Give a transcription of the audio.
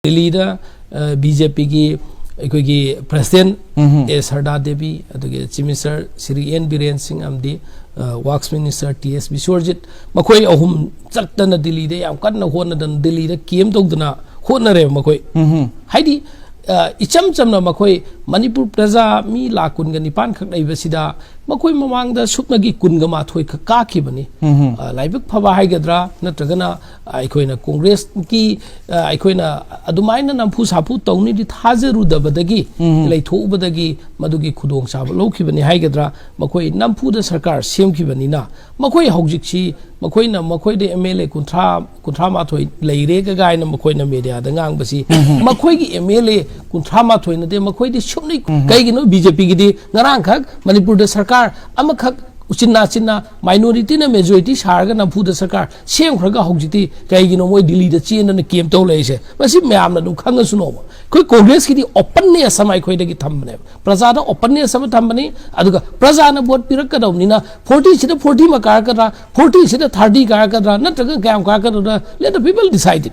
Delhi BJP की president A Sharda Devi chief minister Shri N Biren Singh works minister TS Biswajit मखोई अहुम चलतन दिल्ली दे याम कन्न होनदन दिल्ली दे केम तौदना होनरे मखोई हाइदी इचम चमना मखोई मणिपुर प्रजा मी लाकुन निपान खक लैबसिदा मखोई ममांगदा सुपनगी कुनगा माथोई ख काखिबनी लाइबक फबा हाइगद्रा नत्रगना आइखोइना कांग्रेस की आइखोइना अदुमाइना नमफु साफु तौनी दि थाजरुदबदगी लैथोबदगी मदुगी खुदोंग साब लौखिबनी हाइगद्रा मखोई नमफुदा सरकार सेमखिबनीना मखोई हौजिकसी मखोइना मखोइदे MLA कुंथ्रा माथोई लैरे गायना मखोइना मीडिया दा ngangbasi मखोइगी MLA कुंथ्रा माथोई नदे मखोइदे सुमनै कैगिनो BJP गिदि ngarang khak manipur da सरकार अमखक चिन्ना माइनॉरिटी ने मेजॉरिटी सारगा नमफुदा सरकार सेम खरगा हौजिति कैगिनो मोय दिल्ली दा चेन केम तौ लेसे मसी म्यामना दु खंगसुनो कोई कांग्रेस की ओपननेस समाय खोइदगी थंबने प्रजा दा ओपननेस सम थंबनी अदुगा प्रजा ना वोट पिरकदौनिना 40 सिदा 40 मा कारकदा 40 सिदा 30 कारकदा नत्रगा काम कारकदा लेट द पीपल डिसाइड